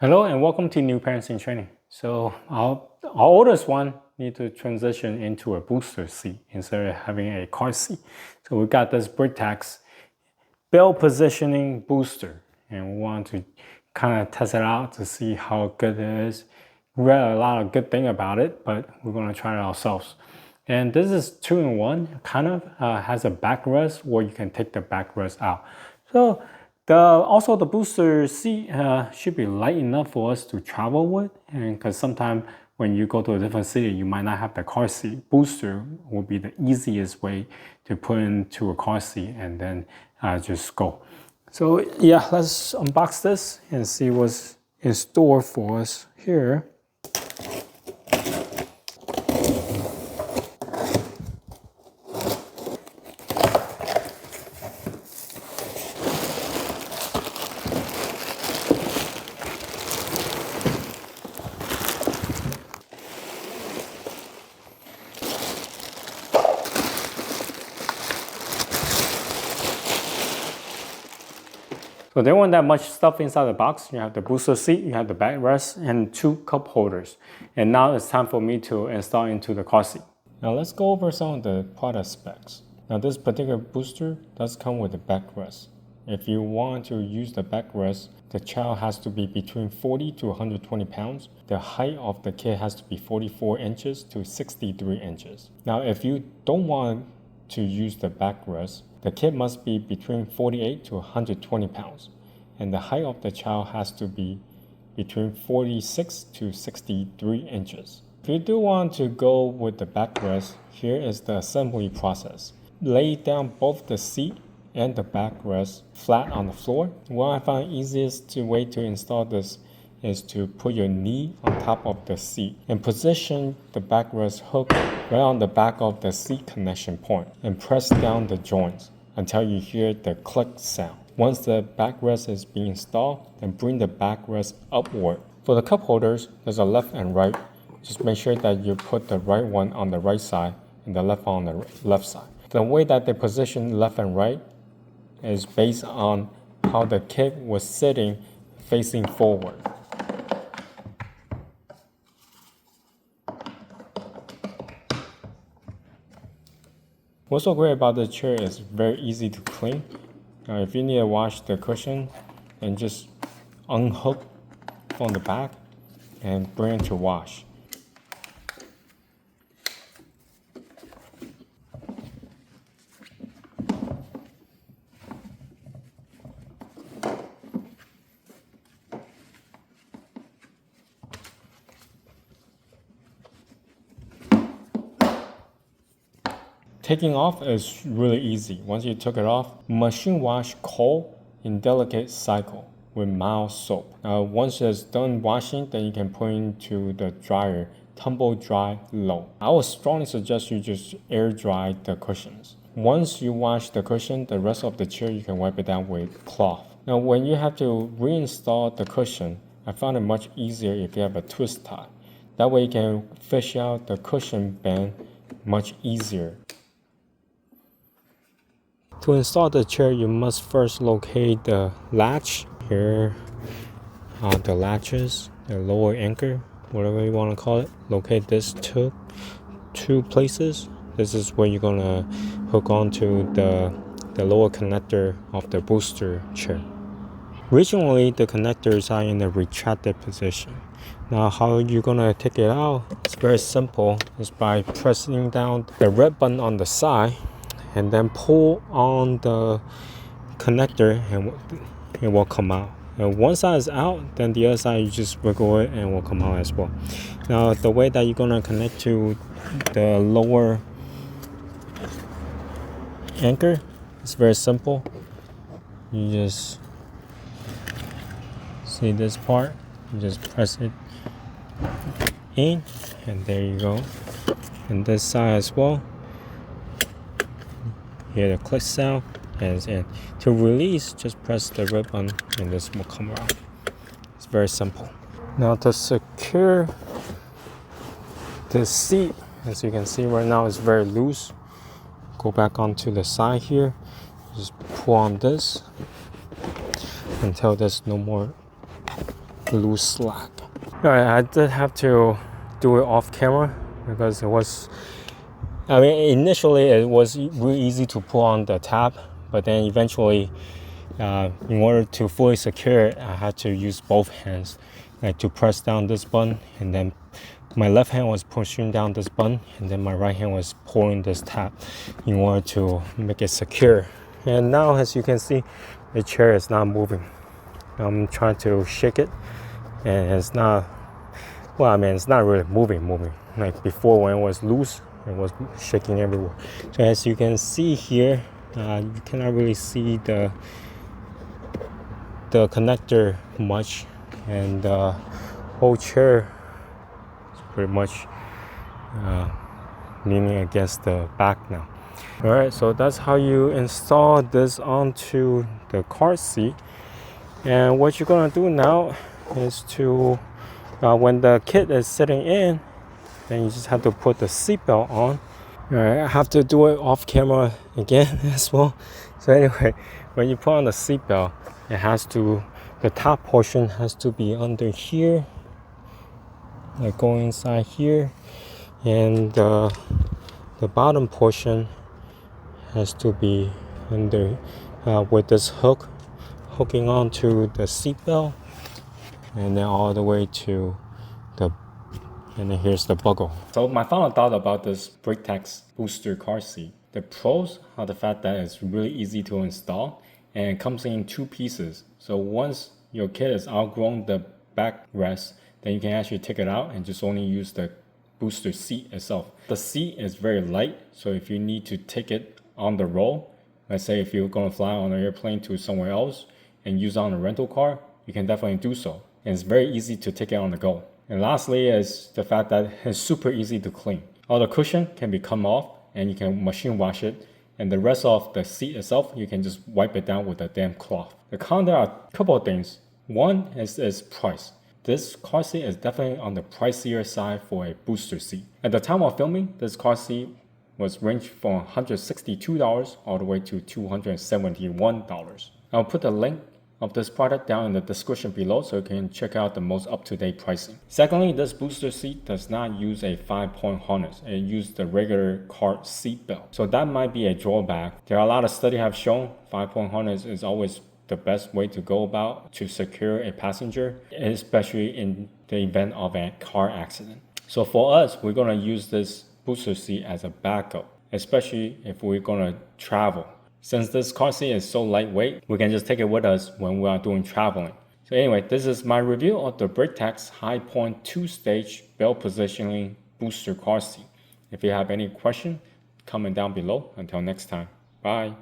Hello and welcome to New Parents in Training. So our oldest one need to transition into a booster seat instead of having a car seat. So we got this Britax belt positioning booster, and we want to kind of test it out to see how good it is. We read a lot of good thing about it, but we're going to try it ourselves. And this is 2-in-1, kind of has a backrest where you can take the backrest out. So also the booster seat should be light enough for us to travel with, and because sometimes when you go to a different city, you might not have the car seat. Booster will be the easiest way to put into a car seat and then just go. So yeah, let's unbox this and see what's in store for us here. So there wasn't that much stuff inside the box. You have the booster seat, you have the backrest, and 2 cup holders. And now it's time for me to install into the car seat. Now let's go over some of the product specs. Now this particular booster does come with a backrest. If you want to use the backrest, the child has to be between 40 to 120 pounds. The height of the kid has to be 44 inches to 63 inches. Now if you don't want to use the backrest, the kid must be between 48 to 120 pounds, and the height of the child has to be between 46 to 63 inches. If you do want to go with the backrest, here is the assembly process. Lay down both the seat and the backrest flat on the floor. What I find easiest way to install this is to put your knee on top of the seat and position the backrest hook right on the back of the seat connection point and press down the joints until you hear the click sound. Once the backrest is being installed, then bring the backrest upward. For the cup holders, there's a left and right. Just make sure that you put the right one on the right side and the left one on the left side. The way that they position left and right is based on how the kid was sitting facing forward. What's so great about the chair is very easy to clean. If you need to wash the cushion, then just unhook from the back and bring it to wash. Taking off is really easy. Once you took it off, machine wash cold in delicate cycle with mild soap. Once it's done washing, then you can put into the dryer, tumble dry low. I would strongly suggest you just air dry the cushions. Once you wash the cushion, the rest of the chair you can wipe it down with cloth. Now when you have to reinstall the cushion, I found it much easier if you have a twist tie. That way you can fish out the cushion band much easier. To install the chair, you must first locate the latch. Here are the latches, the lower anchor, whatever you want to call it. Locate this two places. This is where you're gonna hook onto the lower connector of the booster chair. Originally, the connectors are in the retracted position. Now, how you're gonna take it out? It's very simple. It's by pressing down the red button on the side, and then pull on the connector and it will come out. And one side is out, then the other side you just wiggle it and it will come out as well. Now the way that you're gonna connect to the lower anchor is very simple. You just see this part, you just press it in and there you go. And this side as well. Hear the click sound, and to release, just press the red button and this will come around. It's very simple. Now to secure the seat, as you can see right now, it's very loose. Go back onto the side here, just pull on this until there's no more loose slack. Alright, I did have to do it off camera because it was, I mean, initially it was really easy to pull on the tab, but then eventually, in order to fully secure it, I had to use both hands, like to press down this button, and then my left hand was pushing down this button, and then my right hand was pulling this tab in order to make it secure. And now, as you can see, the chair is not moving. I'm trying to shake it, and it's not, well, I mean, it's not really moving. Like before, when it was loose, it was shaking everywhere. So as you can see here, you cannot really see the connector much, and the whole chair is pretty much leaning against the back now. All right, so that's how you install this onto the car seat. And what you're gonna do now is to, when the kid is sitting in, then you just have to put the seatbelt on. All right, I have to do it off camera again as well. So anyway, when you put on the seatbelt, it has to, the top portion has to be under here, like going inside here, and the bottom portion has to be under with this hook hooking onto the seatbelt, and then all the way to the, and then here's the buckle. So my final thought about this Britax booster car seat. The pros are the fact that it's really easy to install, and it comes in two pieces. So once your kid has outgrown the backrest, then you can actually take it out and just only use the booster seat itself. The seat is very light, so if you need to take it on the road, let's say if you're going to fly on an airplane to somewhere else and use it on a rental car, you can definitely do so. And it's very easy to take it on the go. And lastly is the fact that it's super easy to clean. All the cushion can be come off and you can machine wash it. And the rest of the seat itself, you can just wipe it down with a damn cloth. The con, there are a couple of things. One is price. This car seat is definitely on the pricier side for a booster seat. At the time of filming, this car seat was ranged from $162 all the way to $271. I'll put the link of this product down in the description below so you can check out the most up-to-date pricing. Secondly, this booster seat does not use a 5-point harness. It uses the regular car seat belt. So that might be a drawback. There are a lot of studies have shown 5-point harness is always the best way to go about to secure a passenger, especially in the event of a car accident. So for us, we're gonna use this booster seat as a backup, especially if we're gonna travel. Since this car seat is so lightweight, we can just take it with us when we are doing traveling. So anyway, this is my review of the Britax Highpoint 2-stage belt positioning booster car seat. If you have any question, comment down below. Until next time, bye.